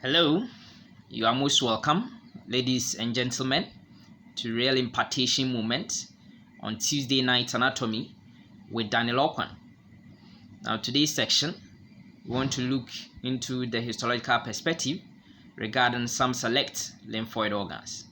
Hello, you are most welcome, ladies and gentlemen, to Real Impartation Moment on Tuesday Night Anatomy with Daniel Okwan. Now, today's section, we want to look into the histological perspective regarding some select lymphoid organs.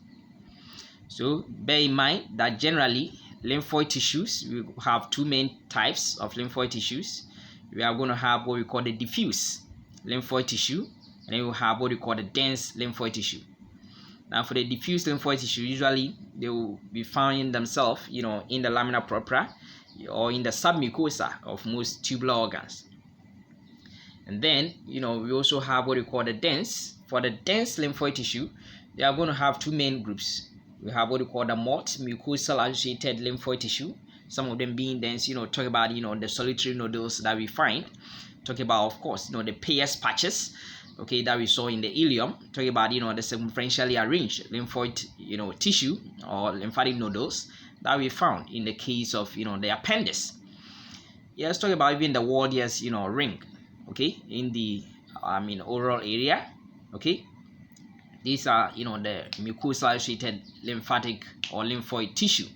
So, bear in mind that generally, lymphoid tissues, we have two main types of lymphoid tissues. We are going to have what we call the diffuse lymphoid tissue, and then we have what we call the dense lymphoid tissue. Now, for the diffuse lymphoid tissue, usually they will be finding themselves, in the lamina propria or in the submucosa of most tubular organs. And then, we also have what we call the dense. For the dense lymphoid tissue, they are going to have two main groups. We have what we call the MOT, mucosal associated lymphoid tissue. Some of them being dense, talk about, the solitary nodules that we find. Talk about, of course, the Peyer's patches, okay, that we saw in the ileum. Talking about, the circumferentially arranged lymphoid, tissue or lymphatic nodules that we found in the case of, the appendix. Yeah, let's talk about even the Walden's, ring, okay, in the, oral area, okay. These are, the mucosal associated lymphatic or lymphoid tissue.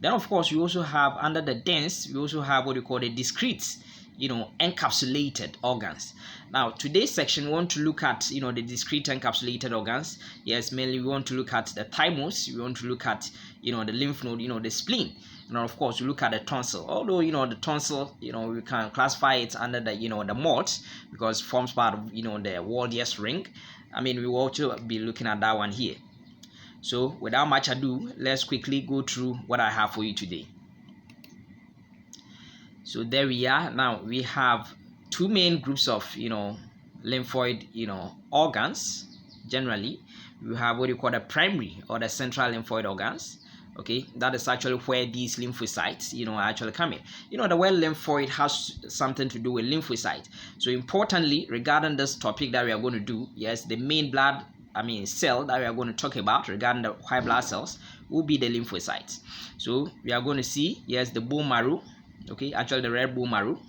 Then, of course, we also have under the dense, we also have what we call the discrete, encapsulated organs. Now, today's section, we want to look at, the discrete encapsulated organs. Yes, mainly we want to look at the thymus, we want to look at, the lymph node, the spleen. And of course, we look at the tonsil. Although, the tonsil, we can classify it under the, the MOT because it forms part of, the Walden's ring. We will also be looking at that one here. So, without much ado, let's quickly go through what I have for you today. So there we are. Now we have two main groups of lymphoid organs. Generally, we have what you call the primary or the central lymphoid organs. Okay, that is actually where these lymphocytes are actually coming. The word lymphoid has something to do with lymphocyte. So importantly, regarding this topic that we are going to do, yes, the main blood cell that we are going to talk about regarding the white blood cells will be the lymphocytes. So we are going to see, yes, the bone marrow. Okay, actually the red bone marrow.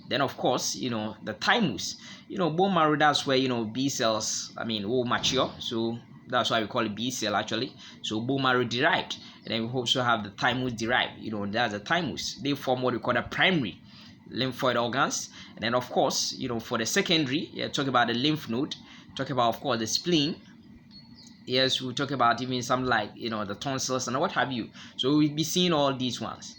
Then of course, the thymus. Bone marrow, that's where B cells will mature. So that's why we call it B cell actually. So bone marrow derived. And then we also have the thymus derived. That's the thymus. They form what we call the primary lymphoid organs. And then of course, for the secondary, talk about the lymph node, talk about of course the spleen. Yes, we'll talk about even some like the tonsils and what have you. So we'll be seeing all these ones.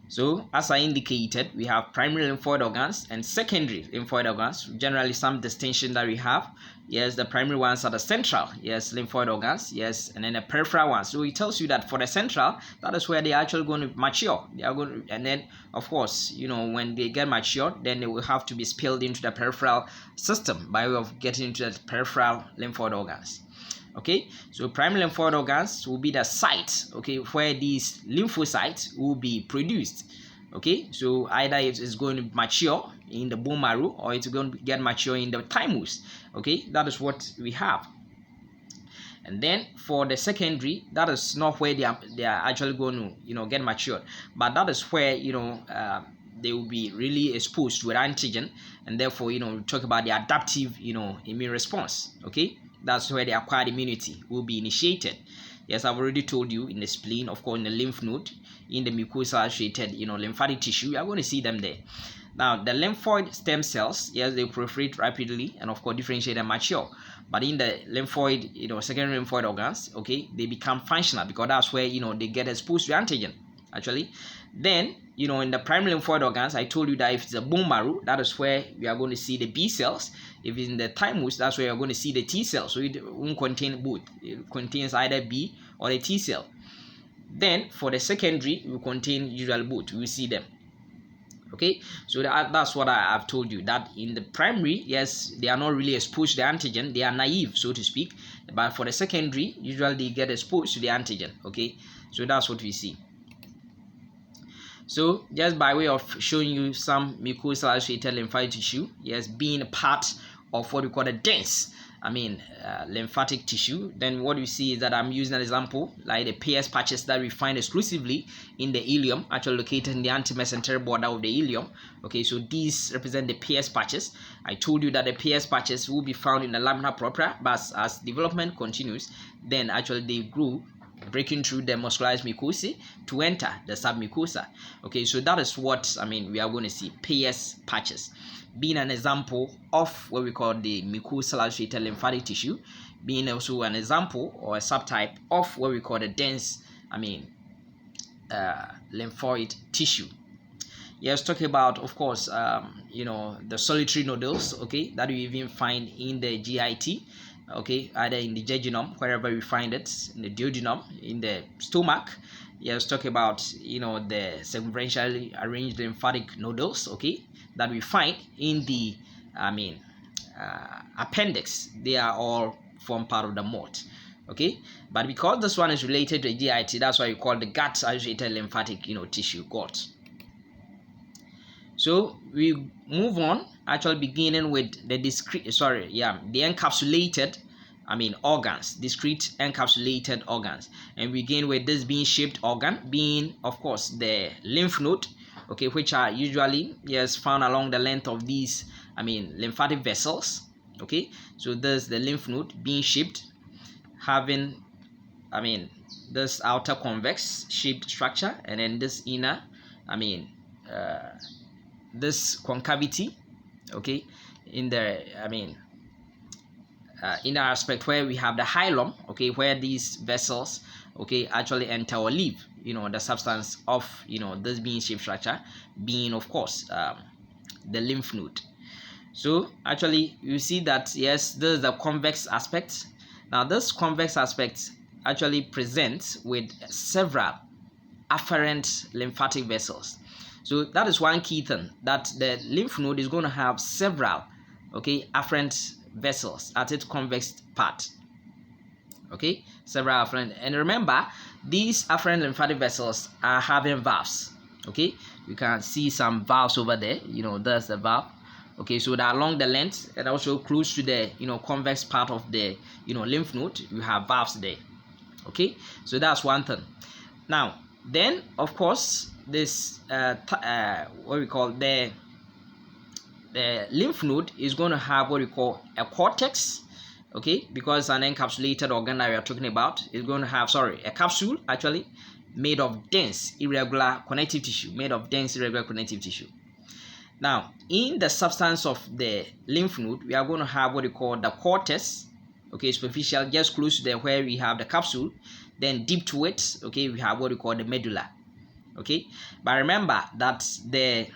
So, as I indicated, we have primary lymphoid organs and secondary lymphoid organs. Generally, some distinction that we have. Yes, the primary ones are the central, yes, lymphoid organs, yes, and then the peripheral ones. So it tells you that for the central, that is where they are actually going to mature. They are going to, and then, of course, when they get mature, then they will have to be spilled into the peripheral system by way of getting into the peripheral lymphoid organs. Okay, so primary lymphoid organs will be the site, okay, where these lymphocytes will be produced. Okay, so either it is going to mature in the bone marrow or it's going to get mature in the thymus. Okay, that is what we have. And then for the secondary, that is not where they are actually going to get matured, but that is where they will be really exposed to an antigen, and therefore we talk about the adaptive immune response. Okay, that's where the acquired immunity will be initiated. Yes, I've already told you in the spleen, of course, in the lymph node, in the mucosal associated lymphatic tissue, you are going to see them there. Now, the lymphoid stem cells, yes, they proliferate rapidly and of course differentiate and mature. But in the lymphoid, secondary lymphoid organs, okay, they become functional because that's where they get exposed to antigen. Actually, then in the primary lymphoid organs, I told you that if it's a bone marrow, that is where we are going to see the B cells. If it's in the thymus, that's where you're going to see the T cells. So it won't contain both. It contains either B or the T cell. Then for the secondary, it will contain usually both. We will see them. Okay, so that's what I have told you, that in the primary, yes, they are not really exposed to the antigen. They are naive, so to speak. But for the secondary, usually they get exposed to the antigen. Okay, so that's what we see. So just by way of showing you some mucosal associated lymphatic tissue, yes, being a part of what we call the dense lymphatic tissue, then what you see is that I'm using an example like the PS patches that we find exclusively in the ileum, actually located in the antimesenteric border of the ileum. Okay, so these represent the PS patches. I told you that the PS patches will be found in the lamina propria, but as development continues, then actually they grow, breaking through the muscularized mucosa to enter the submucosa. Okay, so that is what we are going to see, PS patches being an example of what we call the mucosal associated lymphatic tissue, being also an example or a subtype of what we call the dense lymphoid tissue. Yes, talking about, of course, the solitary nodules, okay, that you even find in the GIT, okay, either in the jejunum, wherever we find it, in the duodenum, in the stomach. Yes, talk about the circumferentially arranged lymphatic nodules, okay, that we find in the appendix. They are all form part of the moat, okay, but because this one is related to the GIT, that's why we call the gut associated lymphatic tissue, gut. So we move on, actually beginning with the the encapsulated organs, discrete encapsulated organs, and we begin with this being shaped organ, being of course the lymph node, okay, which are usually found along the length of these lymphatic vessels. Okay, so there's the lymph node being shaped, having this outer convex shaped structure, and then this inner this concavity, okay, in the inner aspect where we have the hilum, okay, where these vessels, okay, actually enter or leave the substance of this being shape structure, being of course the lymph node. So actually you see that yes, this is the convex aspect. Now this convex aspect actually presents with several afferent lymphatic vessels. So that is one key thing, that the lymph node is going to have several afferent vessels at its convex part. Okay, several afferent, and remember these afferent lymphatic vessels are having valves. Okay, you can see some valves over there. There's the valve. Okay, so they're along the length and also close to the convex part of the lymph node. You have valves there. Okay, so that's one thing. Now then, of course, this what we call the lymph node is going to have what we call a cortex, okay, because an encapsulated organ that we are talking about is going to have a capsule actually made of dense irregular connective tissue, Now in the substance of the lymph node, we are going to have what we call the cortex, okay, superficial, just close to where we have the capsule. Then deep to it, okay, we have what we call the medulla. Okay, but remember that the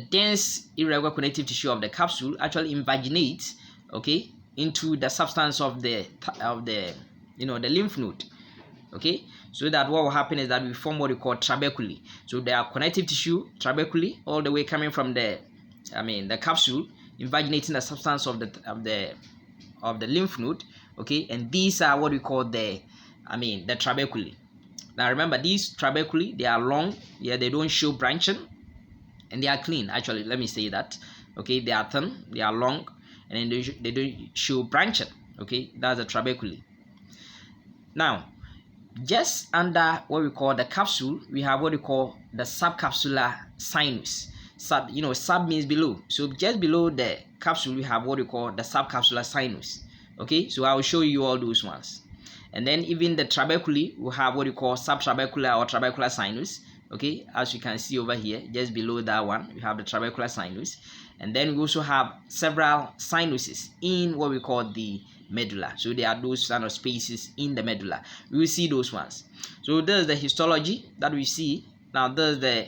dense irregular connective tissue of the capsule actually invaginates, okay, into the substance of the lymph node. Okay, so that what will happen is that we form what we call trabeculae. So there are connective tissue trabeculae all the way coming from the capsule, invaginating the substance of the lymph node. Okay, and these are what we call the trabeculae. Now remember, these trabeculae, they are long, they don't show branching, and they are clean. Actually, let me say that. Okay, they are thin, they are long, and then they don't show branching. Okay, that's the trabeculae. Now, just under what we call the capsule, we have what we call the subcapsular sinus. Sub means below. So just below the capsule, we have what we call the subcapsular sinus. Okay, so I will show you all those ones. And then even the trabeculae will have what you call subtrabecular or trabecular sinus. Okay, as you can see over here, just below that one, we have the trabecular sinus. And then we also have several sinuses in what we call the medulla. So there are those kind of spaces in the medulla. We will see those ones. So there's the histology that we see. Now there's the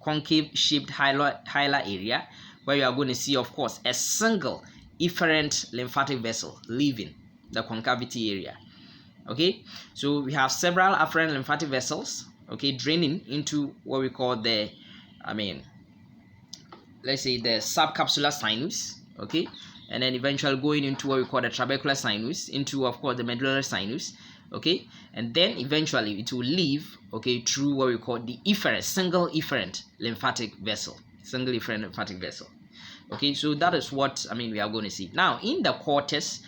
concave shaped hilar area, where you are going to see, of course, a single efferent lymphatic vessel leaving the concavity area. Okay, so we have several afferent lymphatic vessels, okay, draining into what we call the let's say the subcapsular sinus, okay, and then eventually going into what we call the trabecular sinus, into of course the medullary sinus, okay, and then eventually it will leave, okay, through what we call the single efferent lymphatic vessel. Okay, so that is what we are going to see. Now in the cortex,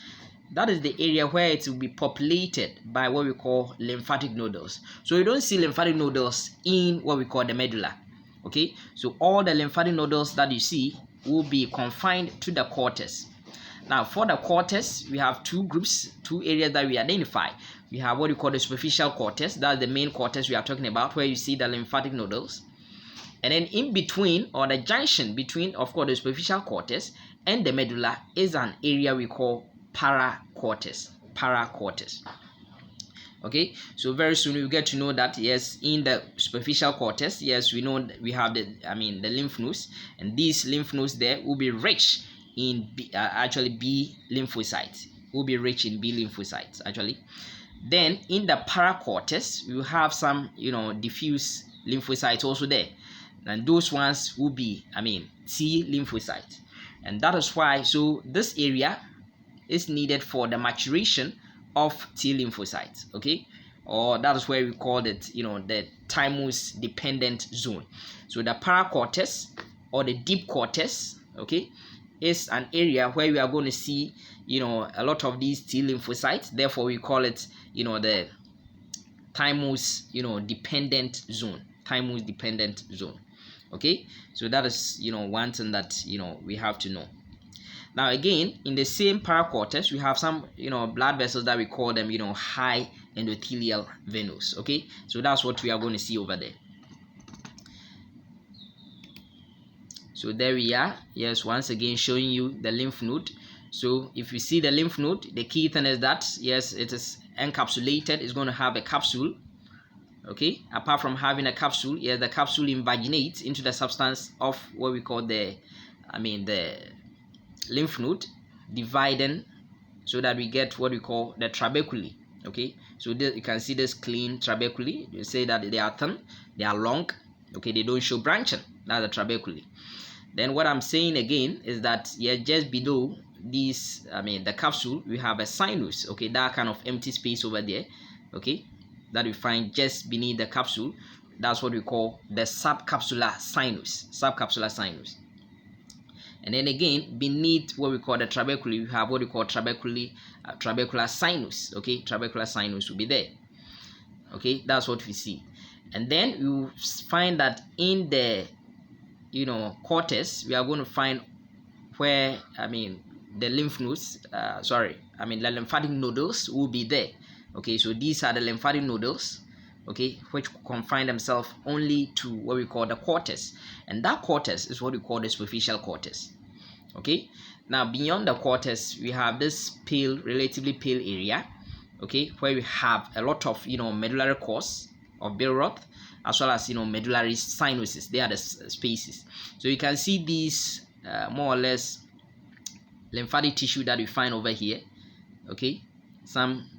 that is the area where it will be populated by what we call lymphatic nodules. So you don't see lymphatic nodules in what we call the medulla. Okay, so all the lymphatic nodules that you see will be confined to the cortex. Now for the cortex, we have two groups, two areas that we identify. We have what we call the superficial cortex. That's the main cortex we are talking about, where you see the lymphatic nodules. And then in between, or the junction between, of course, the superficial cortex and the medulla, is an area we call paracortex. Paracortex. Okay, so very soon you get to know that yes, in the superficial cortex, yes, we know that we have the lymph nodes, and these lymph nodes there will be rich in B lymphocytes. Will be rich in B lymphocytes actually. Then in the paracortex, you have some diffuse lymphocytes also there, and those ones will be T lymphocytes, and that is why this area is needed for the maturation of T lymphocytes. Okay, or that is where we call it the Thymus dependent zone. So the paracortex or the deep cortex, okay, is an area where we are going to see a lot of these T lymphocytes. Therefore we call it the Thymus dependent zone. Thymus dependent zone. Okay, so that is one thing that we have to know. Now again, in the same paracortex, we have some blood vessels that we call them high endothelial venules. Okay, so that's what we are going to see over there. So there we are. Yes, once again showing you the lymph node. So if you see the lymph node, the key thing is that yes, it is encapsulated. It's going to have a capsule. Okay, apart from having a capsule, yes, the capsule invaginates into the substance of what we call the lymph node, dividing so that we get what we call the trabeculae. Okay, so you can see this clean trabeculae. You say that they are thin, they are long. Okay, they don't show branching. That's the trabeculae. Then what I'm saying again is that just below this, the capsule, we have a sinus. Okay, that kind of empty space over there. Okay, that we find just beneath the capsule. That's what we call the subcapsular sinus. Subcapsular sinus. And then again, beneath what we call the trabeculae, we have what we call trabecular sinus. Okay, trabecular sinus will be there. Okay, that's what we see. And then you find that in the cortex, we are going to find where the lymph nodes, the lymphatic nodules will be there. Okay, so these are the lymphatic nodules, okay, which confine themselves only to what we call the cortex, and that cortex is what we call the superficial cortex. Okay, now beyond the cortex, we have this relatively pale area, okay, where we have a lot of medullary cores of Billroth, as well as medullary sinuses. They are the spaces. So you can see these more or less lymphatic tissue that we find over here. Okay, some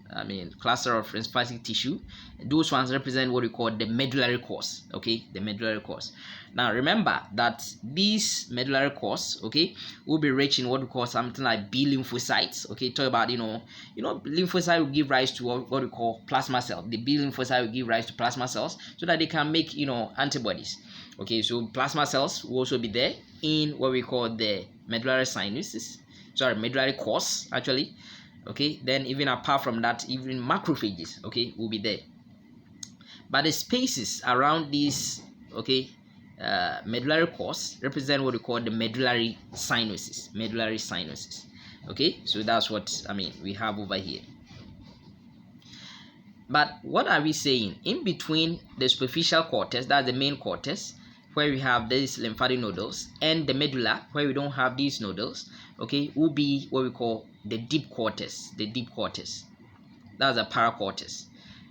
cluster of lymphatic tissue. Those ones represent what we call the medullary cores. Okay, the medullary cores. Now remember that these medullary cores, okay, will be rich in what we call something like B lymphocytes. Okay, talk about lymphocyte will give rise to what we call plasma cells. The B lymphocyte will give rise to plasma cells so that they can make antibodies. Okay, so plasma cells will also be there in what we call the medullary medullary cores actually. Okay, then even apart from that, even macrophages, okay, will be there. But the spaces around these, okay, medullary cores represent what we call the medullary sinuses. Medullary sinuses. Okay, so that's what we have over here. But what are we saying? In between the superficial cortex, that's the main cortex, where we have these lymphatic nodules, and the medulla, where we don't have these nodules, okay, will be what we call the deep cortex. The deep cortex. That's a paracortex.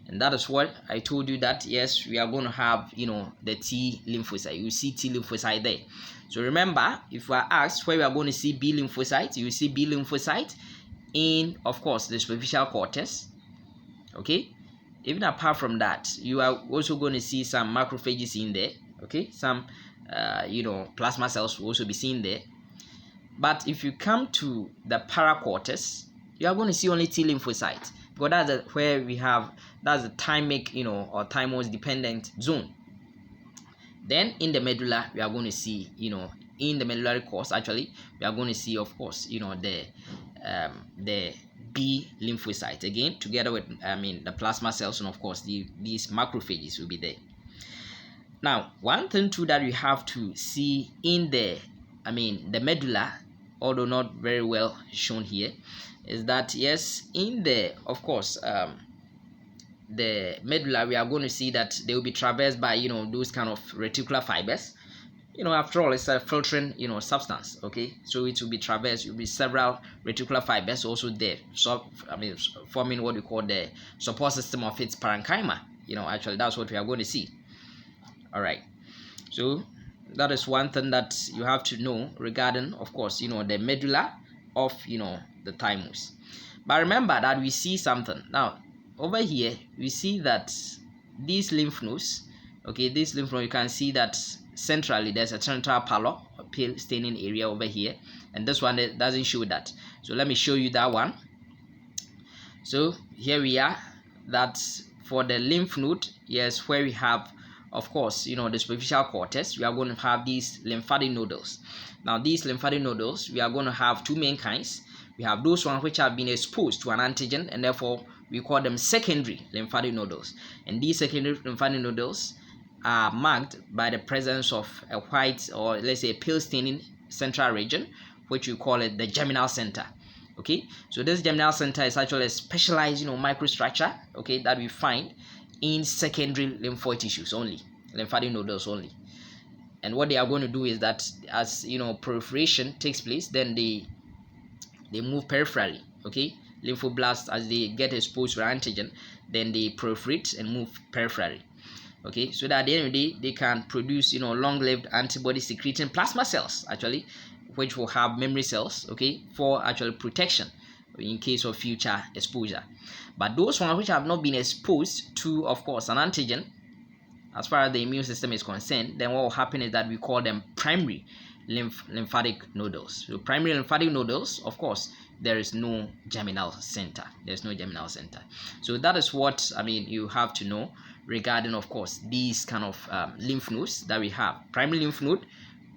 And that is what I told you, that yes, we are going to have the T lymphocyte. You see T lymphocyte there. So remember, if we are asked where we are going to see B lymphocyte, you see B lymphocyte in, of course, the superficial cortex. Okay, even apart from that, you are also going to see some macrophages in there. Okay, some plasma cells will also be seen there. But if you come to the paracortex, you are going to see only T lymphocyte, because that's where we have, that's the thymic or Thymus dependent zone. Then in the medulla, we are going to see in the medullary course, actually, we are going to see, of course, the B lymphocytes again, together with the plasma cells, and of course these macrophages will be there. Now, one thing too that we have to see in the medulla, although not very well shown here, is that yes, in the, of course, the medulla, we are going to see that they will be traversed by those kind of reticular fibers. After all, it's a filtering substance. Okay, so it will be traversed. It will be several reticular fibers also there, so forming what we call the support system of its parenchyma. Actually, that's what we are going to see. All right, so that is one thing that you have to know regarding, of course, the medulla of the thymus. But remember that we see something now over here. We see that these lymph nodes, okay, this lymph node, you can see that centrally there's a central pallor, a pale staining area over here, and this one doesn't show that. So let me show you that one. So here we are, that's for the lymph node. Yes, where we have, of course, the superficial cortex, we are going to have these lymphatic nodules. Now these lymphatic nodules, we are going to have two main kinds. We have those ones which have been exposed to an antigen, and therefore we call them secondary lymphatic nodules. And these secondary lymphatic nodules are marked by the presence of a white, or let's say a pale staining central region, which we call it the germinal center. Okay, so this germinal center is actually a specialized microstructure, okay, that we find in secondary lymphoid tissues only, lymphatic nodules only. And what they are going to do is that as proliferation takes place, then they move peripherally. Okay, lymphoblasts, as they get exposed to antigen, then they proliferate and move peripherally. Okay, so that at the end of the day they can produce long-lived antibody secreting plasma cells, actually, which will have memory cells, okay, for actual protection in case of future exposure. But those ones which have not been exposed to, of course, an antigen, as far as the immune system is concerned, then what will happen is that we call them primary lymphatic nodules. So primary lymphatic nodules, of course, there is no germinal center. There's no germinal center. So that is what you have to know regarding, of course, these kind of lymph nodes that we have. Primary lymph node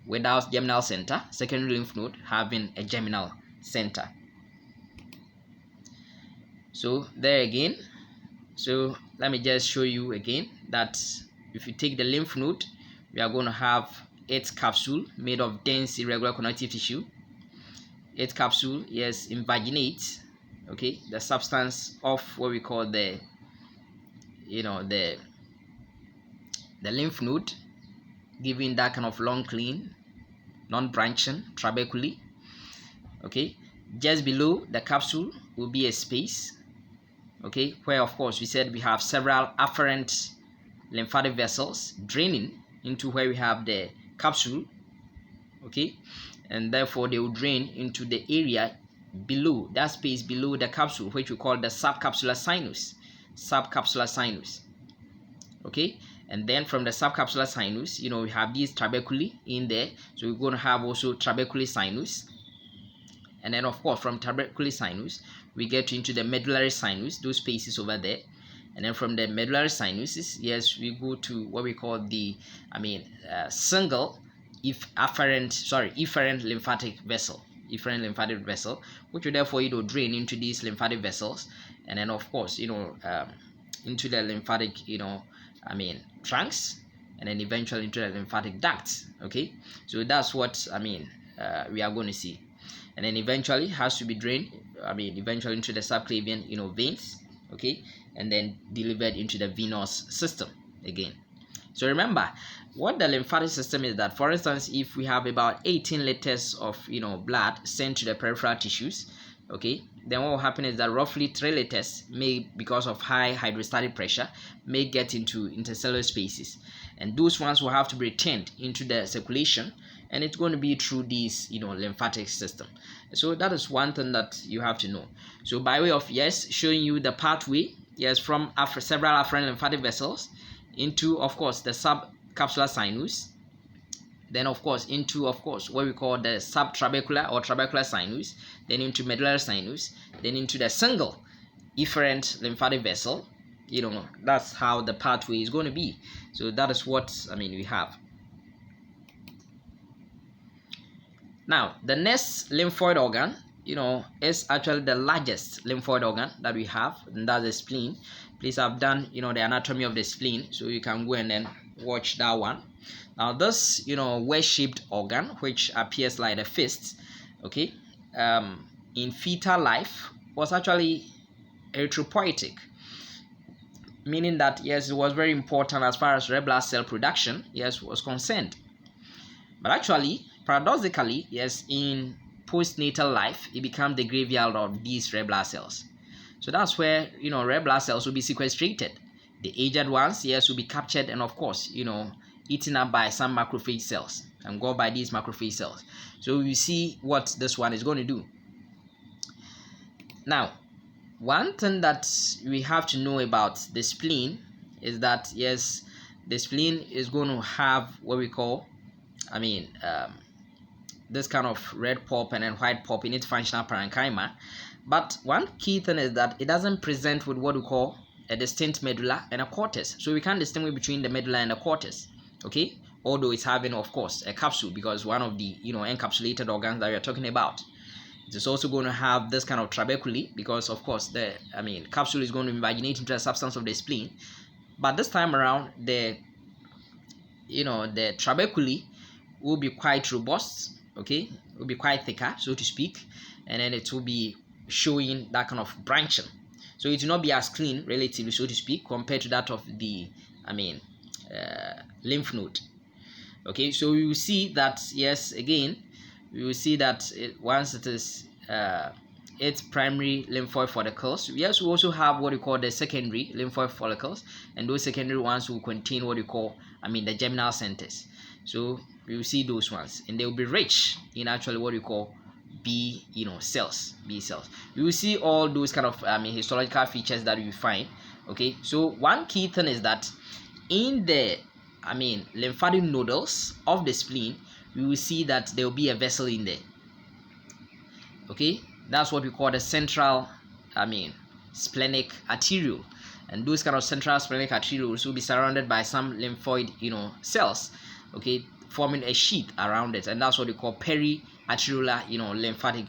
without germinal center, secondary lymph node having a germinal center. So there again, so let me just show you again that if you take the lymph node, we are going to have its capsule made of dense irregular connective tissue. Its capsule is invaginate, okay, the substance of what we call the lymph node, giving that kind of long, clean, non-branching trabeculae. Okay, just below the capsule will be a space, okay, where of course we said we have several afferent lymphatic vessels draining into where we have the capsule, okay, and therefore they will drain into the area below, that space below the capsule, which we call the subcapsular sinus. Okay, and then from the subcapsular sinus, we have these trabeculae in there, so we're going to have also trabeculae sinus. And then of course from trabeculae sinus we get into the medullary sinus, those spaces over there. And then from the medullary sinuses, yes, we go to what we call the single efferent lymphatic vessel, which will therefore drain into these lymphatic vessels, and then of course into the lymphatic trunks, and then eventually into the lymphatic ducts. Okay, so that's what we are going to see, and then eventually has to be drained eventually into the subclavian veins, okay, and then delivered into the venous system again. So remember what the lymphatic system is, that for instance, if we have about 18 liters of blood sent to the peripheral tissues, okay, then what will happen is that roughly 3 liters may, because of high hydrostatic pressure, may get into intercellular spaces, and those ones will have to be returned into the circulation, and it's going to be through this lymphatic system. So that is one thing that you have to know. So by way of showing you the pathway, from several afferent lymphatic vessels into, of course, the subcapsular sinus, then of course into, of course, what we call the subtrabecular or trabecular sinus, then into medullary sinus, then into the single efferent lymphatic vessel. That's how the pathway is going to be. So that is what we have. Now, the next lymphoid organ, is actually the largest lymphoid organ that we have, and that's the spleen. Please, I've done, the anatomy of the spleen, so you can go and then watch that one. Now, this, wedge-shaped organ, which appears like a fist, okay, in fetal life, was actually erythropoietic, meaning that, yes, it was very important as far as red blood cell production, yes, was concerned. But actually, paradoxically, yes, in postnatal life, it becomes the graveyard of these red blood cells. So that's where, red blood cells will be sequestrated. The aged ones, yes, will be captured and, of course, eaten up by some macrophage cells and go by these macrophage cells. So you see what this one is going to do. Now, one thing that we have to know about the spleen is that, yes, the spleen is going to have what we call, this kind of red pulp and then white pulp in its functional parenchyma. But one key thing is that it doesn't present with what we call a distinct medulla and a cortex. So we can't distinguish between the medulla and the cortex, okay? Although it's having, of course, a capsule, because one of the, encapsulated organs that we are talking about. It is also going to have this kind of trabeculae, because, of course, the capsule is going to invaginate into the substance of the spleen. But this time around, the trabeculae will be quite robust, okay, it will be quite thicker, so to speak, and then it will be showing that kind of branching. So it will not be as clean, relatively, so to speak, compared to that of the lymph node. Okay, so we will see that, yes, again, we will see that once it is its primary lymphoid follicles, yes, we also have what we call the secondary lymphoid follicles, and those secondary ones will contain what we call the germinal centers. So we will see those ones, and they will be rich in actually what we call B cells. We will see all those kind of histological features that we find. Okay, so one key thing is that in the lymphatic nodules of the spleen, we will see that there will be a vessel in there. Okay, that's what we call the central splenic arteriole, and those kind of central splenic arterioles will be surrounded by some lymphoid cells, okay, forming a sheath around it, and that's what we call periarteriolar lymphatic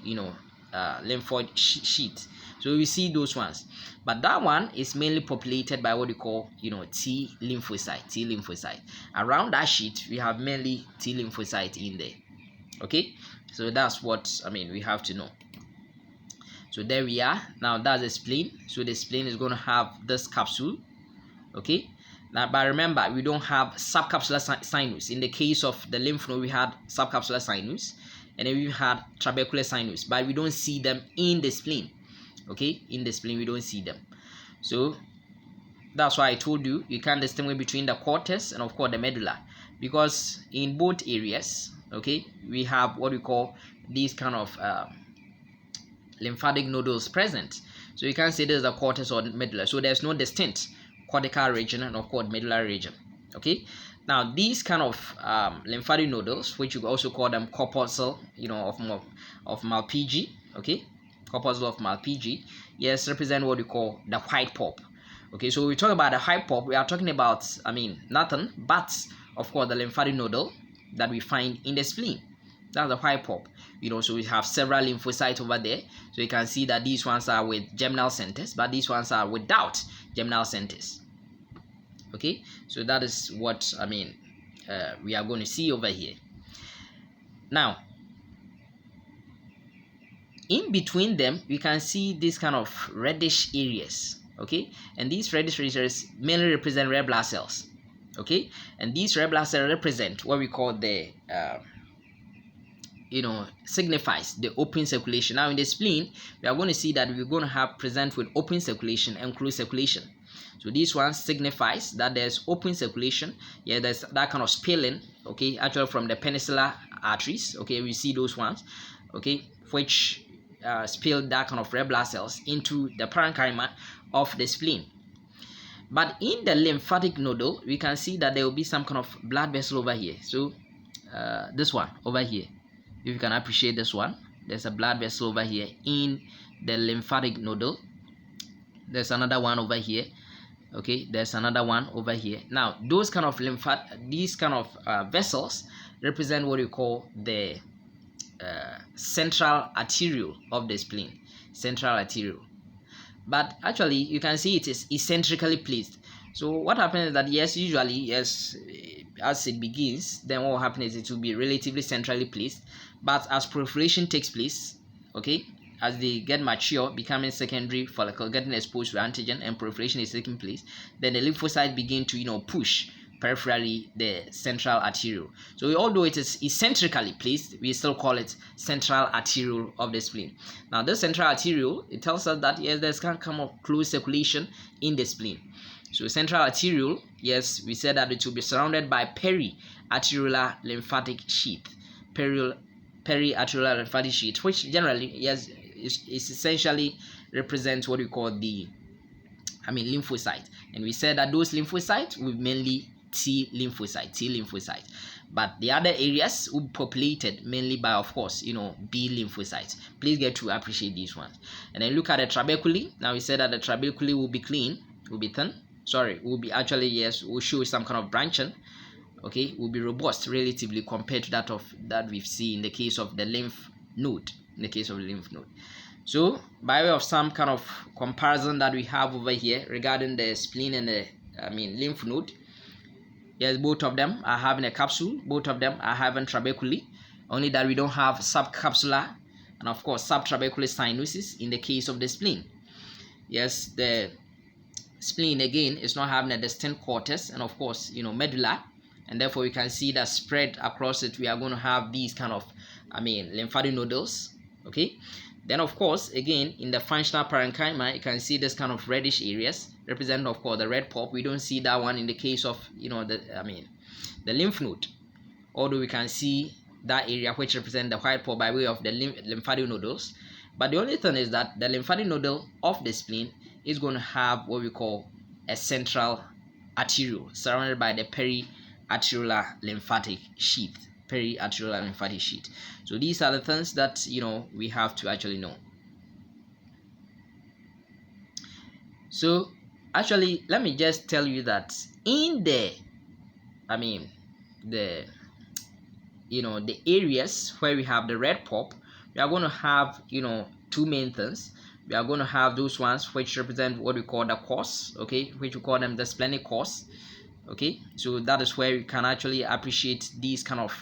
lymphoid sheath. So we see those ones, but that one is mainly populated by what we call T lymphocyte. Around that sheath we have mainly T lymphocyte in there. Okay, so that's what we have to know. So there we are. Now that's the spleen. So the spleen is going to have this capsule. Okay, now but remember, we don't have subcapsular sinus. In the case of the lymph node, we had subcapsular sinus, and then we had trabecular sinus, but we don't see them in the spleen. Okay, in the spleen we don't see them. So that's why I told you can't distinguish between the cortex and, of course, the medulla, because in both areas, okay, we have what we call these kind of lymphatic nodules present. So you can't say this is the cortex or medulla. So there's no distinct cortical region and, of course, medullary region. Okay, now these kind of lymphatic nodules, which you also call them corpuscle of Malpighi, okay, corpuscle of Malpighi, yes, represent what we call the white pulp. Okay, so we talk about the white pulp, we are talking about nothing but, of course, the lymphatic nodule that we find in the spleen. That's the white pulp. So we have several lymphocytes over there. So you can see that these ones are with germinal centers, but these ones are without germinal centers. Okay, so that is what we are going to see over here. Now, in between them, we can see this kind of reddish areas. Okay, and these reddish areas mainly represent red blood cells. Okay, and these red blood cells represent what we call the signifies the open circulation. Now in the spleen, we are going to see that we're going to have present with open circulation and closed circulation. So this one signifies that there's open circulation. Yeah, there's that kind of spilling, okay, actually from the peninsular arteries. Okay, we see those ones, okay, which spill that kind of red blood cells into the parenchyma of the spleen. But in the lymphatic nodule, we can see that there will be some kind of blood vessel over here. So this one over here, if you can appreciate this one, there's a blood vessel over here in the lymphatic nodule. There's another one over here. Okay, there's another one over here. Now those kind of vessels represent what we call the central arteriole of the spleen, central arteriole. But actually you can see it is eccentrically placed. So what happens is that usually as it begins, then what will happen is it will be relatively centrally placed, but as proliferation takes place, okay, as they get mature, becoming secondary follicle, getting exposed to antigen, and proliferation is taking place, then the lymphocytes begin to push peripherally the central arteriole. So although it is eccentrically placed, we still call it central arteriole of the spleen. Now this central arteriole, it tells us that there's kind of close circulation in the spleen. So central arteriole, we said that it will be surrounded by periarteriolar lymphatic sheath, periarteriolar lymphatic sheath, which generally is essentially represents what we call the lymphocyte. And we said that those lymphocytes will mainly T lymphocytes, but the other areas will be populated mainly by, of course, B lymphocytes. Please get to appreciate these ones. And then look at the trabeculae. Now we said that the trabeculae will be clean, will be thin. Sorry, will be actually will show some kind of branching. Okay, will be robust relatively compared to that we've seen in the case of the lymph node. So by way of some kind of comparison that we have over here regarding the spleen and the lymph node. Yes, both of them are having a capsule, both of them are having trabeculae, only that we don't have subcapsular and of course subtrabecular cyanosis in the case of the spleen. Yes, the spleen again is not having a distinct cortex and of course medulla, and therefore you can see that spread across it we are going to have these kind of lymphatic nodules. Okay, then of course again in the functional parenchyma you can see this kind of reddish areas representing of course the red pulp. We don't see that one in the case of the lymph node, although we can see that area which represent the white pulp by way of the lymphatic nodules. But the only thing is that the lymphatic nodule of the spleen is going to have what we call a central arteriole surrounded by the periarteriolar lymphatic sheath. So these are the things that we have to actually know. So actually let me just tell you that in the the areas where we have the red pulp, we are going to have two main things. We are going to have those ones which represent what we call the cores, okay, which we call them the splenic cores. Okay, so that is where you can actually appreciate these kind of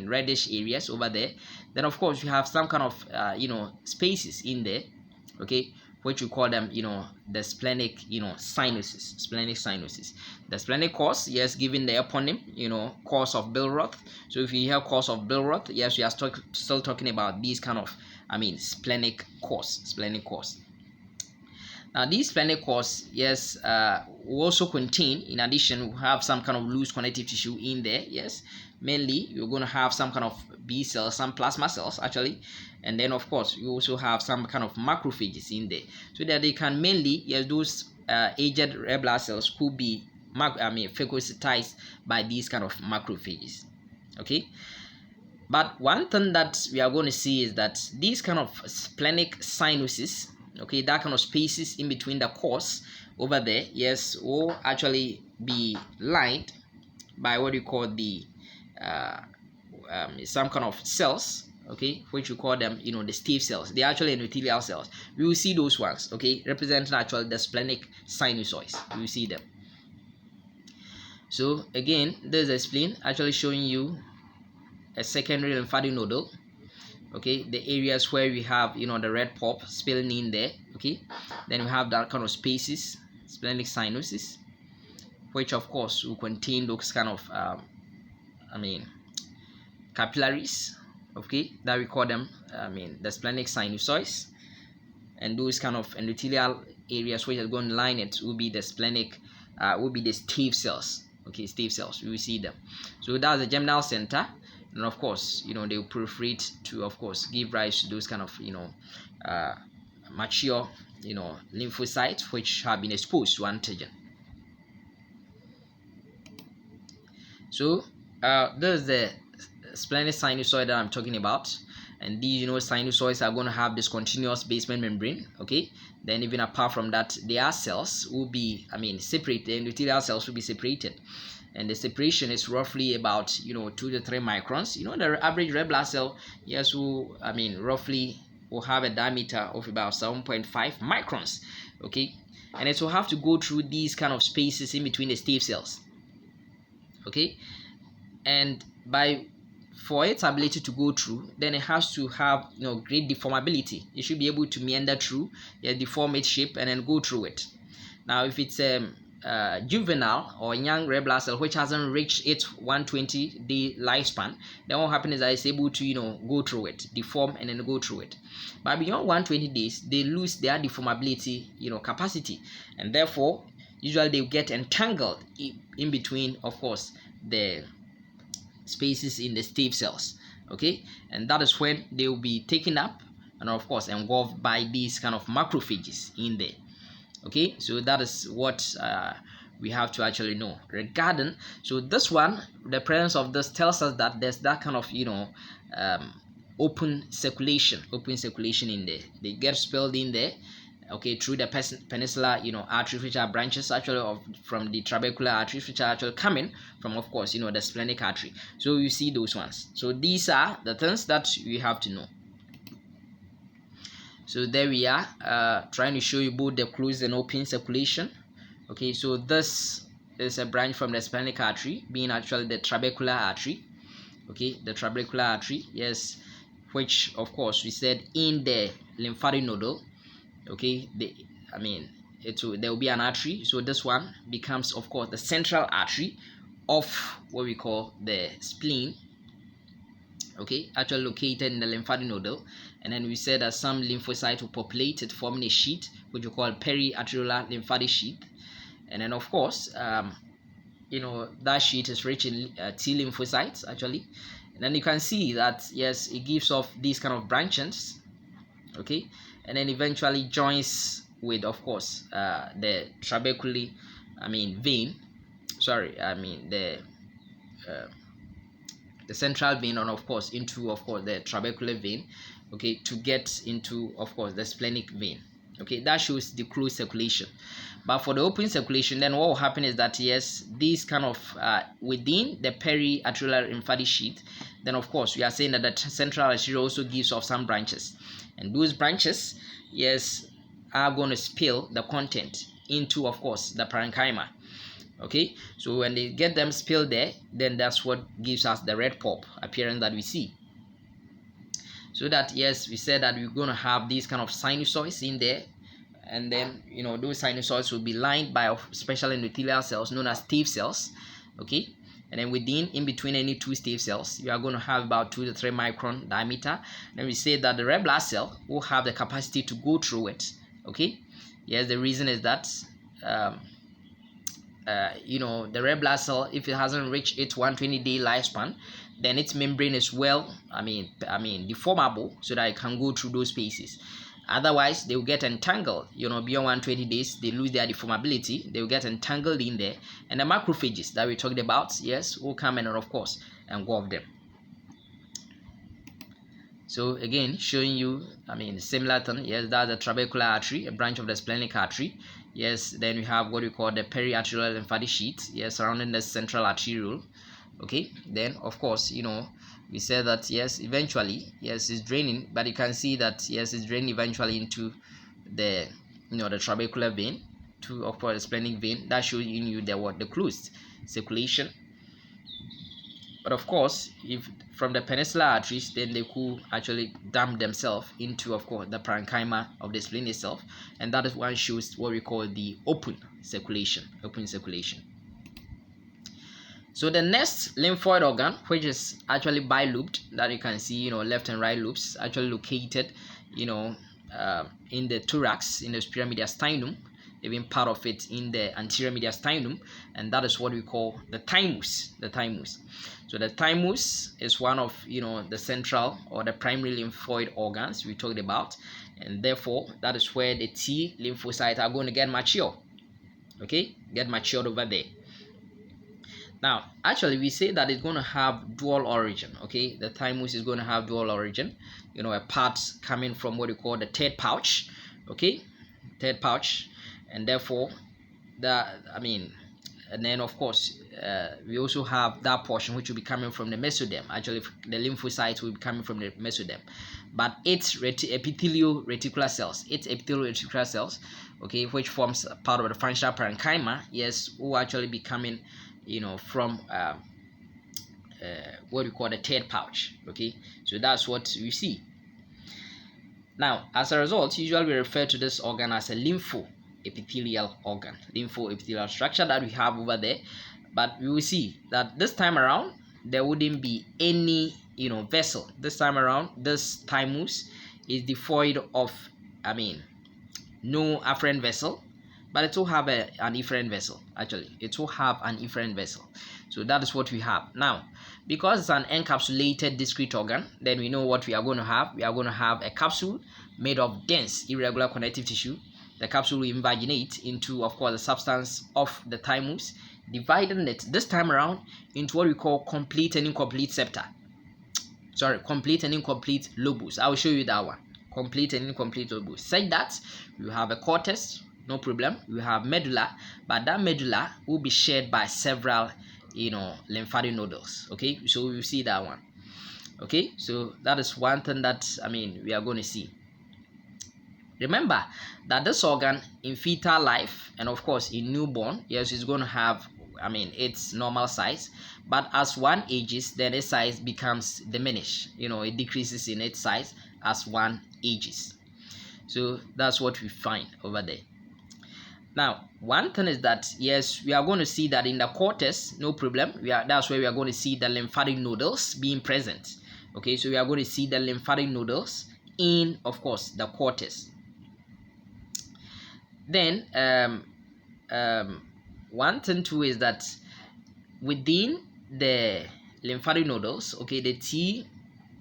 reddish areas over there. Then of course you have some kind of spaces in there, okay, which we call them the splenic sinuses. The splenic cores, given the eponym cores of Billroth. So if you hear cores of Billroth, we are still talking about these kind of splenic cores. Now these splenic cores will also contain, in addition, we have some kind of loose connective tissue in there. Mainly you're going to have some kind of B cells, some plasma cells actually, and then of course you also have some kind of macrophages in there, so that they can mainly those aged red blood cells could be phagocytized by these kind of macrophages. Okay, but one thing that we are going to see is that these kind of splenic sinuses, okay, that kind of spaces in between the cores over there, will actually be lined by what you call the some kind of cells, okay, which we call them the stave cells. They are actually endothelial cells. We will see those ones, okay, representing actually the splenic sinusoids. We will see them. So again, there's a spleen actually showing you a secondary lymphatic nodule, okay, the areas where we have the red pulp spilling in there, okay. Then we have that kind of spaces, splenic sinuses, which of course will contain those kind of capillaries, okay, that we call them the splenic sinusoids. And those kind of endothelial areas which are going to line it will be the splenic will be the stave cells, okay, stave cells. We will see them. So that's the germinal center, and of course they will proliferate to of course give rise to those kind of mature lymphocytes which have been exposed to antigen. So there's the splenic sinusoid that I'm talking about, and these sinusoids are going to have this continuous basement membrane, okay. Then even apart from that, their cells will be separated. The endothelial cells will be separated, and the separation is roughly about 2 to 3 microns. The average red blood cell, yes, roughly will have a diameter of about 7.5 microns. Okay, and it will have to go through these kind of spaces in between the stave cells. Okay, and for its ability to go through, then it has to have great deformability. It should be able to meander through, deform its shape, and then go through it. Now, if it's juvenile or young red blood cell which hasn't reached its 120-day lifespan, then what happens is that it's able to go through it, deform, and then go through it. But beyond 120 days, they lose their deformability capacity, and therefore usually they get entangled in between, of course, the spaces in the stave cells. Okay, and that is when they will be taken up and of course engulfed by these kind of macrophages in there. Okay, so that is what we have to actually know regarding. So this one, the presence of this tells us that there's that kind of open circulation in there. They get spilled in there, okay, through the peninsular arteries, which are branches actually from the trabecular arteries, which are actually coming from, of course, the splenic artery. So you see those ones. So these are the things that we have to know. So there we are, trying to show you both the closed and open circulation. Okay, so this is a branch from the splenic artery, being actually the trabecular artery. Okay, the trabecular artery, yes, which of course we said in the lymphatic nodule. Okay, there will be an artery. So this one becomes, of course, the central artery of what we call the spleen. Okay, actually located in the lymphatic nodule. And then we said that some lymphocytes will populate it, forming a sheath which we call periarteriolar lymphatic sheath. And then of course that sheath is rich in T lymphocytes actually. And then you can see that yes, it gives off these kind of branches. Okay, and then eventually joins with, of course, the trabecular vein. The central vein, and of course into, of course, the trabecular vein, okay, to get into, of course, the splenic vein. Okay, that shows the closed circulation. But for the open circulation, then what will happen is that yes, these kind of within the periarteriolar lymphatic sheath, then of course we are saying that the central artery also gives off some branches, and those branches, yes, are going to spill the content into, of course, the parenchyma. Okay, so when they get them spilled there, then that's what gives us the red pulp appearance that we see. So that yes, we said that we're going to have these kind of sinusoids in there, and then those sinusoids will be lined by special endothelial cells known as stave cells. Okay, and then in between any two stave cells, you are going to have about 2 to 3 micron diameter. Then we say that the red blood cell will have the capacity to go through it. Okay, yes, the reason is that the red blood cell, if it hasn't reached its 120-day lifespan, then its membrane is deformable, so that it can go through those spaces. Otherwise, they will get entangled. Beyond 120 days, they lose their deformability. They will get entangled in there, and the macrophages that we talked about, yes, will come and of course engulf them. So again, showing you, similar thing. Yes, that's the trabecular artery, a branch of the splenic artery. Yes, then we have what we call the periarteriolar lymphatic sheath, yes, surrounding the central arteriole. Okay, then of course, we said that yes, eventually, yes, it's draining, but you can see that yes, it's draining eventually into the the trabecular vein, to, of course, the splenic vein. That shows you the closed circulation. But of course, if from the peninsular arteries, then they could actually dump themselves into, of course, the parenchyma of the spleen itself, and that is what shows what we call the open circulation. So the next lymphoid organ, which is actually bilobed, that you can see, left and right lobes, actually located, in the thorax, in the superior mediastinum, even part of it in the anterior mediastinum, and that is what we call the thymus. So the thymus is one of the central or the primary lymphoid organs we talked about, and therefore that is where the T lymphocytes are going to get mature. Okay, get matured over there. Now, actually, we say that it's going to have dual origin. Okay, the thymus is going to have dual origin. A part coming from what we call the third pouch. Okay, third pouch, and therefore and then of course we also have that portion which will be coming from the mesoderm. Actually, the lymphocytes will be coming from the mesoderm, but it's epithelial reticular cells, okay, which forms part of the functional parenchyma, yes, will actually be coming, from what we call the third pouch. Okay, so that's what we see. Now, as a result, usually we refer to this organ as a lymphoepithelial organ, lymphoepithelial structure that we have over there. But we will see that this time around there wouldn't be any vessel. This time around, this thymus is devoid of, no afferent vessel, but it will have an efferent vessel. Actually, it will have an efferent vessel. So that is what we have now. Because it's an encapsulated discrete organ, then we know what we are going to have. We are going to have a capsule made of dense irregular connective tissue. The capsule will invaginate into, of course, the substance of the thymus, dividing it this time around into what we call complete and incomplete septa. Sorry, complete and incomplete lobes. I will show you that one. Complete and incomplete lobes. Such that you have a cortex, no problem. You have medulla, but that medulla will be shared by several lymphatic nodules. Okay, so we will see that one. Okay, so that is one thing that we are going to see. Remember that this organ in fetal life and of course in newborn, yes, it's going to have its normal size, but as one ages, then its size becomes diminished. It decreases in its size as one ages. So that's what we find over there. Now, one thing is that, yes, we are going to see that in the cortex, no problem. That's where we are going to see the lymphatic nodules being present. Okay, so we are going to see the lymphatic nodules in, of course, the cortex. Then, one thing too is that within the lymphatic nodules, okay, the T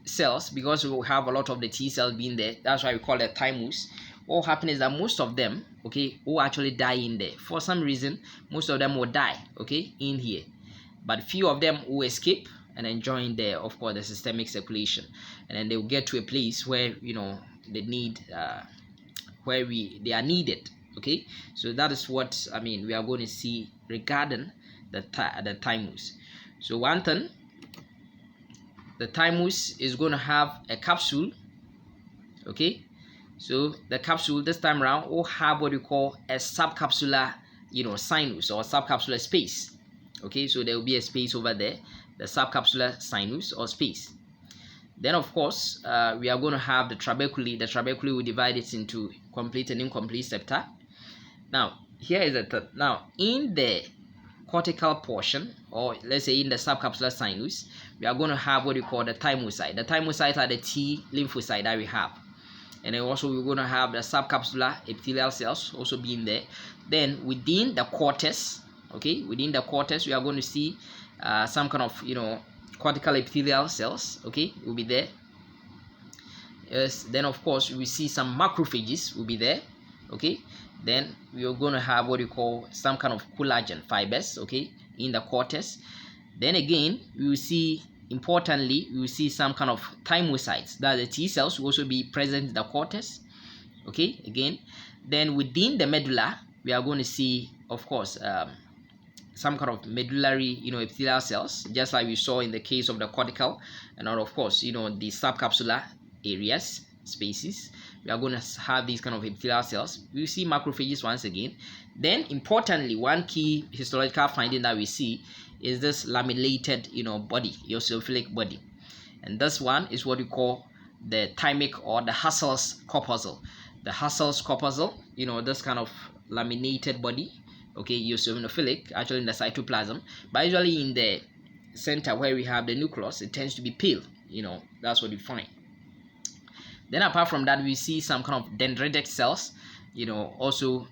cells, because we have a lot of the T cells being there, that's why we call it thymus. What happens is that most of them, okay, will actually die in there. For some reason, most of them will die, okay, in here. But few of them will escape and then join there, of course, the systemic circulation. And then they will get to a place where, they need, they are needed, okay. So that is what, we are going to see regarding the thymus. So one thing, the thymus is going to have a capsule, okay. So the capsule this time around will have what we call a subcapsular, sinus or subcapsular space. Okay, so there will be a space over there, the subcapsular sinus or space. Then of course, we are going to have the trabeculae. The trabeculae will divide it into complete and incomplete septa. Now, here is the third. Now, in the cortical portion, or let's say in the subcapsular sinus, we are going to have what we call the thymocyte. The thymocytes are the T lymphocyte that we have. And then also we're going to have the subcapsular epithelial cells also being there. Then within the cortex, okay, within the cortex we are going to see some kind of cortical epithelial cells, okay, will be there. Yes, then of course we see some macrophages will be there, okay. Then we are going to have what we call some kind of collagen fibers, okay, in the cortex. Then again we will see, importantly, we will see some kind of thymocytes, that the T cells will also be present in the cortex, okay, again. Then within the medulla we are going to see, of course, some kind of medullary epithelial cells, just like we saw in the case of the cortical, and of course the subcapsular areas, spaces. We are going to have these kind of epithelial cells. We see macrophages once again. Then importantly, one key histological finding that we see is this lamellated body, eosinophilic body, and this one is what we call the thymic or the Husserl's corpuscle. The Husserl's corpuscle, this kind of laminated body, okay, eosinophilic, actually in the cytoplasm, but usually in the center where we have the nucleus, it tends to be pale. That's what we find. Then apart from that, we see some kind of dendritic cells, also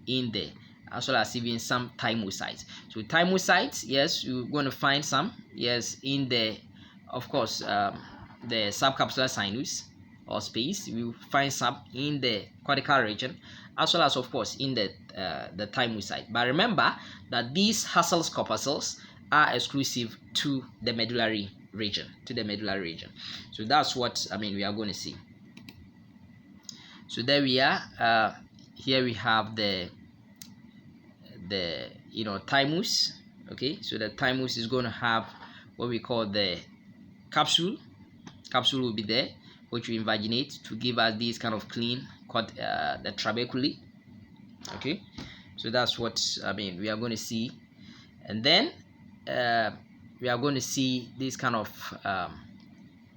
in there, as well as even some thymocytes. So thymocytes, yes, you're going to find some, yes, in the, of course, the subcapsular sinus or space. You will find some in the cortical region, as well as of course in the thymocyte. But remember that these Husserl's corpuscles are exclusive to the medullary region, So that's what we are going to see. So there we are. Here we have the thymus, Okay, so the thymus is going to have what we call the capsule will be there, which will invaginate to give us these kind of clean cut the trabeculae. Okay, so that's what we are going to see. And then we are going to see this kind of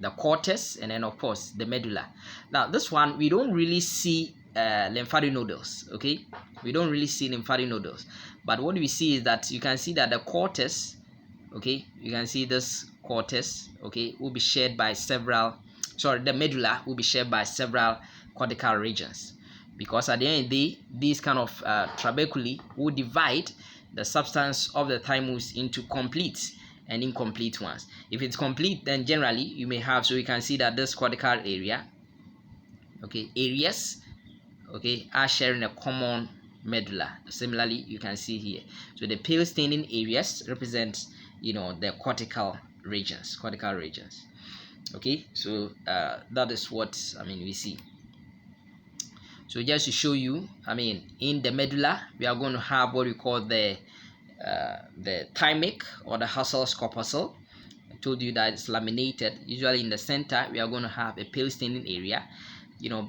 the cortex, and then of course the medulla. Now this one we don't really see lymphatic nodules. Okay, we don't really see lymphatic nodules, but what we see is that you can see that the cortex, okay, you can see this cortex, okay, will be shared by several, sorry, the medulla will be shared by several cortical regions, because at the end of the day, these kind of trabeculae will divide the substance of the thymus into complete and incomplete ones. If it's complete, then generally you may have, so you can see that this cortical area, okay, areas, okay, are sharing a common medulla. Similarly, you can see here, so the pale staining areas represent, you know, the cortical regions. Okay, so that is what we see. So just to show you, in the medulla we are going to have what we call the thymic or the Husserl's corpuscle. I told you that it's laminated. Usually in the center we are going to have a pale staining area,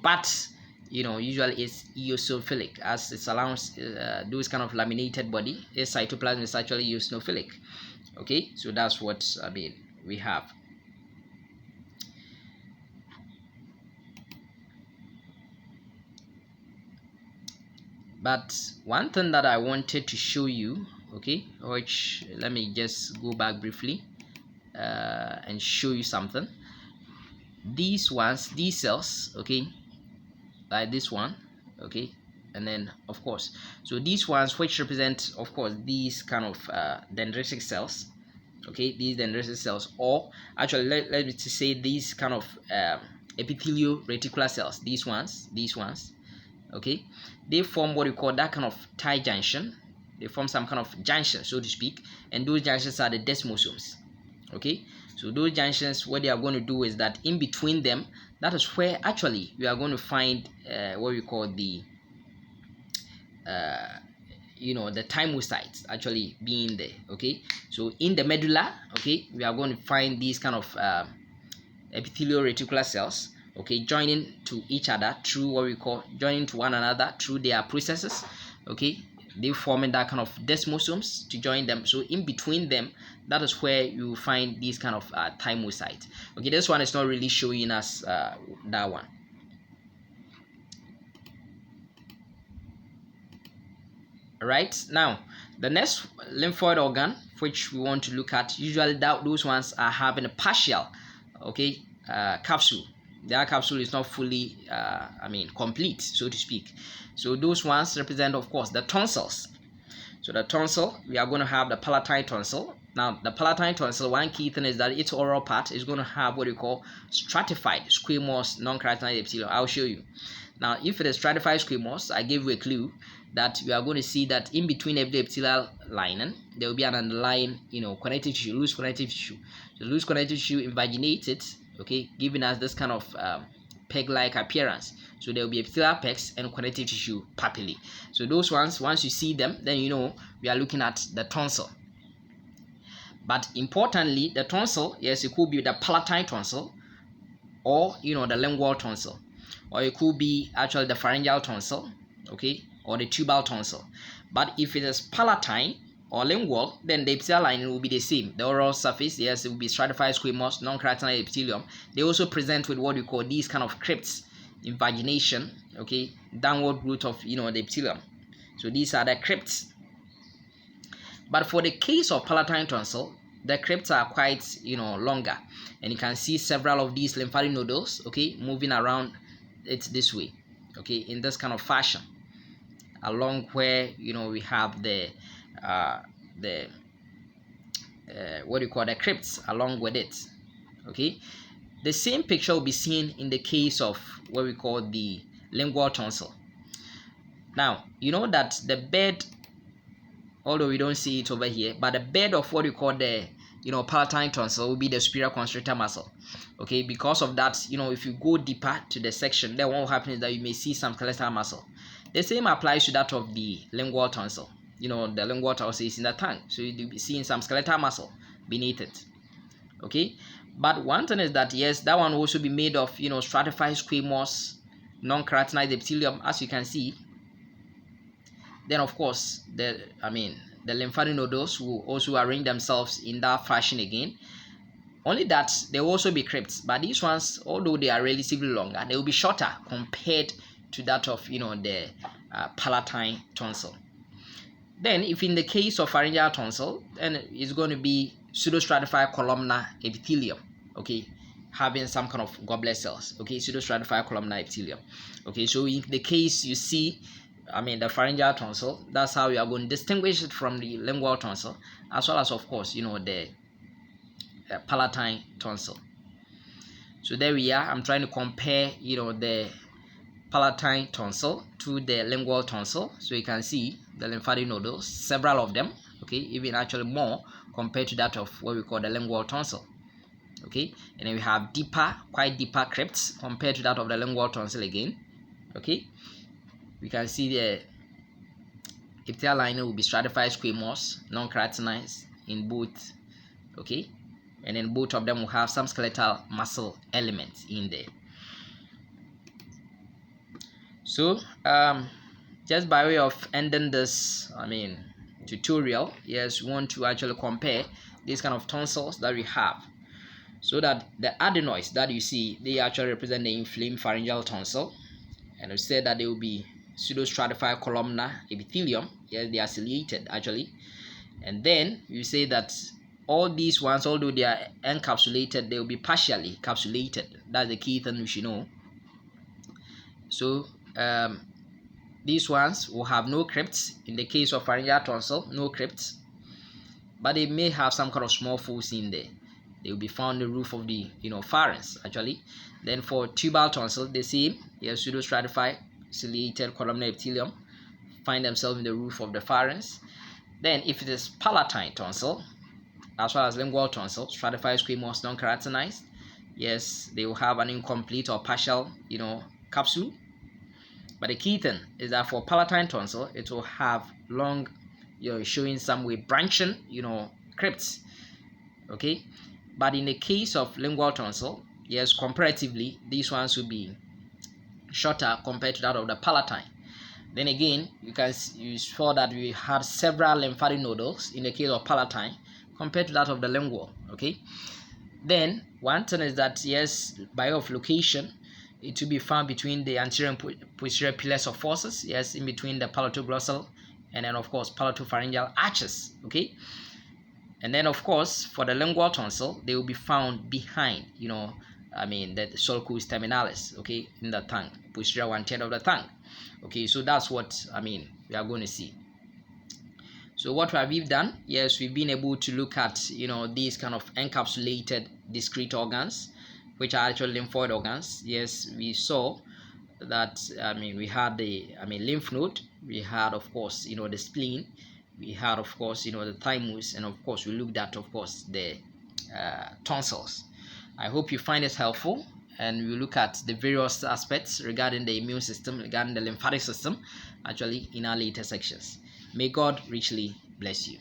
but usually it's eosinophilic, as it surrounds those kind of laminated body. Its cytoplasm is actually eosinophilic. Okay, so that's what we have. But one thing that I wanted to show you, okay, which let me just go back briefly and show you something. These cells, okay, like this one, okay, and then of course, so these ones which represent, of course, these kind of dendritic cells, okay, these dendritic cells, or actually let me say these kind of epithelial reticular cells, these ones, okay, they form what we call that kind of tie junction. They form some kind of junction, so to speak, and those junctions are the desmosomes. Okay, so those junctions, what they are going to do is that in between them, that is where actually we are going to find what we call the the thymocytes actually being there. Okay, so in the medulla, okay, we are going to find these kind of epithelial reticular cells, okay, joining to each other through what we call joining to one another through their processes. Okay, they forming that kind of desmosomes to join them. So in between them, that is where you find these kind of thymocytes. Okay, this one is not really showing us that one. Right, now the next lymphoid organ which we want to look at, usually those ones are having a partial, okay, capsule. Their capsule is not fully complete, so to speak. So those ones represent, of course, the tonsils. So the tonsil, we are going to have the palatine tonsil. Now the palatine tonsil, one key thing is that its oral part is going to have what we call stratified squamous non-keratinized epithelium. I'll show you. Now if it is stratified squamous, I gave you a clue that you are going to see that in between every epithelial lining there will be an underlying connective tissue, loose connective tissue. The loose connective tissue invaginates it, okay, giving us this kind of peg-like appearance. So there will be epithelial pegs and connective tissue papillae. So those ones, once you see them, then we are looking at the tonsil. But importantly, the tonsil, yes, it could be the palatine tonsil, or the lingual tonsil, or it could be actually the pharyngeal tonsil, okay, or the tubal tonsil. But if it is palatine or lingual, then the epithelial lining will be the same. The oral surface, yes, it will be stratified squamous non-keratinized epithelium. They also present with what we call these kind of crypts, invagination, okay, downward growth of the epithelium. So these are the crypts. But for the case of palatine tonsil, the crypts are quite longer, and you can see several of these lymphatic nodules, okay, moving around it this way, okay, in this kind of fashion, along where we have the what do you call the crypts along with it. Okay, the same picture will be seen in the case of what we call the lingual tonsil. Now you know that the bed, although we don't see it over here, but the bed of what we call the palatine tonsil will be the superior constrictor muscle. Okay, because of that, if you go deeper to the section, then what will happen is that you may see some skeletal muscle. The same applies to that of the lingual tonsil. the lingual tonsil is in the tongue, so you'll be seeing some skeletal muscle beneath it. Okay, but one thing is that yes, that one will also be made of stratified squamous non-keratinized epithelium, as you can see. Then of course the lymphatic nodules will also arrange themselves in that fashion again. Only that there will also be crypts, but these ones, although they are relatively longer, they will be shorter compared to that of the palatine tonsil. Then if in the case of pharyngeal tonsil, then it's going to be pseudostratified columnar epithelium, okay, having some kind of goblet cells, okay, pseudostratified columnar epithelium. Okay, so in the case you see the pharyngeal tonsil, that's how you are going to distinguish it from the lingual tonsil, as well as of course the palatine tonsil. So there we are. I'm trying to compare the palatine tonsil to the lingual tonsil, so you can see the lymphatic nodules, several of them, okay, even actually more compared to that of what we call the lingual tonsil. Okay, and then we have quite deeper crypts compared to that of the lingual tonsil again. Okay, we can see the epithelial lining will be stratified squamous, non-keratinized in both. Okay, and then both of them will have some skeletal muscle elements in there. So just by way of ending this tutorial, yes, we want to actually compare these kind of tonsils that we have, so that the adenoids that you see, they actually represent the inflamed pharyngeal tonsil, and we said that they will be pseudostratified columnar epithelium. Yes, they are ciliated actually. And then you say that all these ones, although they are encapsulated, they will be partially capsulated. That's the key thing we should know. So these ones will have no crypts. In the case of pharyngeal tonsil, no crypts, but they may have some kind of small folds in there. They will be found in the roof of the pharynx actually. Then for tubal tonsil, the same. Yes, pseudostratified ciliated columnar epithelium find themselves in the roof of the pharynx. Then if it is palatine tonsil, as well as lingual tonsil, stratified squamous non-keratinized, yes, they will have an incomplete or partial capsule. But the key thing is that for palatine tonsil, it will have long, showing some way branching, crypts. Okay, but in the case of lingual tonsil, yes, comparatively, these ones will be shorter compared to that of the palatine. Then again, you saw that we had several lymphatic nodules in the case of palatine compared to that of the lingual. Okay, then one thing is that yes, by way of location, it will be found between the anterior and posterior pillars of forces, yes, in between the palatoglossal and then of course palatopharyngeal arches. Okay, and then of course for the lingual tonsil, they will be found behind the sulcus terminalis, okay, in the tongue, posterior 1/3 of the tongue. Okay, so that's what we are going to see. So what have we done? Yes, we've been able to look at these kind of encapsulated discrete organs, which are actually lymphoid organs. Yes, we saw that we had the lymph node, we had of course the spleen, we had of course the thymus, and of course we looked at of course the tonsils. I hope you find it helpful, and we look at the various aspects regarding the immune system, regarding the lymphatic system actually in our later sections. May God richly bless you.